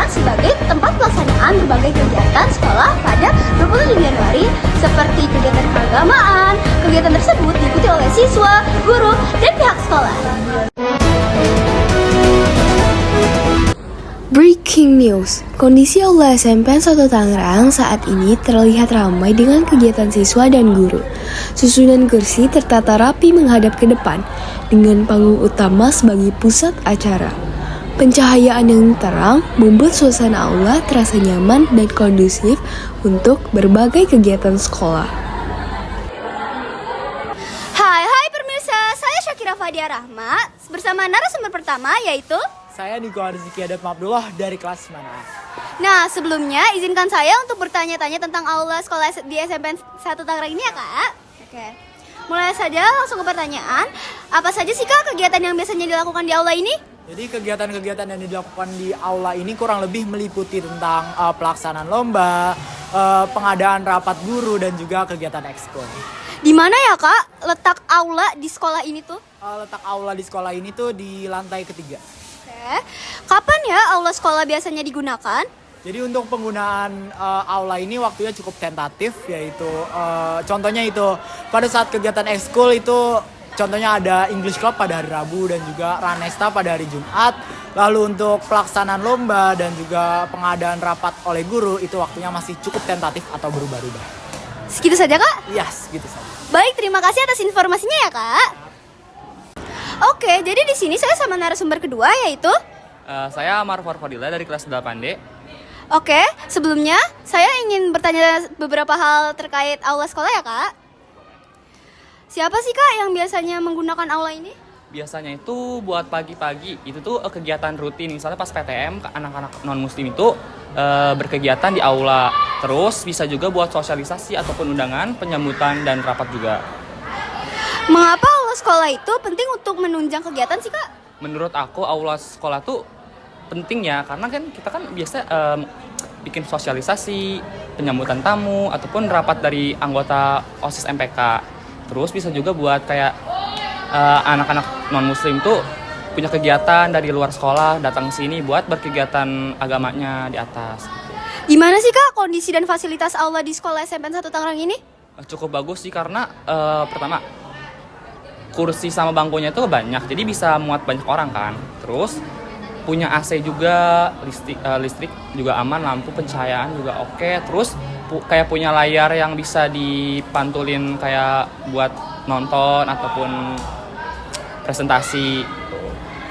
sebagai tempat pelaksanaan berbagai kegiatan sekolah pada 27 Januari seperti kegiatan keagamaan. Kegiatan tersebut diikuti oleh siswa, guru, dan pihak sekolah. Breaking news, kondisi Aula SMP 1 Tangerang saat ini terlihat ramai dengan kegiatan siswa dan guru. Susunan kursi tertata rapi menghadap ke depan dengan panggung utama sebagai pusat acara. Pencahayaan yang terang membuat suasana aula terasa nyaman dan kondusif untuk berbagai kegiatan sekolah. Hai pemirsa, saya Syakira Fadia Rahma bersama narasumber pertama yaitu saya Niko Arziki Adat Abdullah dari kelas 9A. Nah, sebelumnya izinkan saya untuk bertanya-tanya tentang aula sekolah di SMP 1 Tangerang ini ya, Kak. Oke. Mulai saja langsung ke pertanyaan. Apa saja sih, Kak, kegiatan yang biasanya dilakukan di aula ini? Jadi kegiatan-kegiatan yang dilakukan di aula ini kurang lebih meliputi tentang pelaksanaan lomba, pengadaan rapat guru, dan juga kegiatan ekskul. Di mana ya, Kak, letak aula di sekolah ini tuh? Letak aula di sekolah ini tuh di lantai ketiga. Kapan ya aula sekolah biasanya digunakan? Jadi untuk penggunaan aula ini waktunya cukup tentatif, yaitu contohnya itu pada saat kegiatan ekskul itu contohnya ada English Club pada hari Rabu dan juga Ranesta pada hari Jumat. Lalu untuk pelaksanaan lomba dan juga pengadaan rapat oleh guru itu waktunya masih cukup tentatif atau berubah-ubah. Segitu saja, Kak? Yes, gitu saja. Baik, terima kasih atas informasinya ya, Kak. Oke, jadi di sini saya sama narasumber kedua yaitu saya Marwar Fadila dari kelas 8D. Oke, sebelumnya saya ingin bertanya beberapa hal terkait aula sekolah ya, Kak. Siapa sih, Kak, yang biasanya menggunakan aula ini? Biasanya itu buat pagi-pagi, itu tuh kegiatan rutin. Misalnya pas PTM, anak-anak non-muslim itu berkegiatan di aula. Terus bisa juga buat sosialisasi ataupun undangan, penyambutan, dan rapat juga. Mengapa aula sekolah itu penting untuk menunjang kegiatan sih, Kak? Menurut aku aula sekolah tuh penting ya, karena kan kita kan biasa bikin sosialisasi, penyambutan tamu, ataupun rapat dari anggota OSIS MPK. Terus bisa juga buat kayak anak-anak non-muslim tuh punya kegiatan dari luar sekolah, datang sini buat berkegiatan agamanya di atas. Gimana sih, Kak, kondisi dan fasilitas aula di sekolah SMP 1 Tangerang ini? Cukup bagus sih, karena pertama kursi sama bangkunya itu banyak, jadi bisa muat banyak orang kan. Terus punya AC juga, listrik juga aman, lampu pencahayaan juga oke. Terus kayak punya layar yang bisa dipantulin kayak buat nonton ataupun presentasi.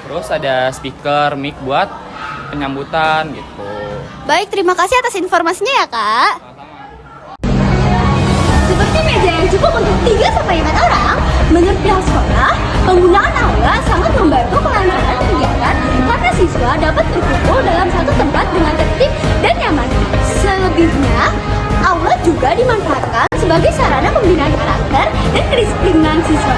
Terus ada speaker, mic buat penyambutan gitu. Baik, terima kasih atas informasinya ya, Kak. Seperti meja yang cukup untuk 3-5 orang, menurut pihak sekolah, penggunaan aula sangat membantu kelancaran kegiatan karena siswa dapat berkumpul dalam satu tempat dengan tertib dan nyaman. Selebihnya, aula juga dimanfaatkan sebagai sarana pembinaan karakter dan kedisiplinan siswa.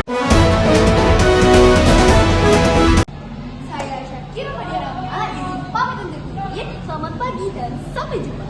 Saya Syakira Fadia Rahma, izin pamit undur diri. Selamat pagi dan sampai jumpa.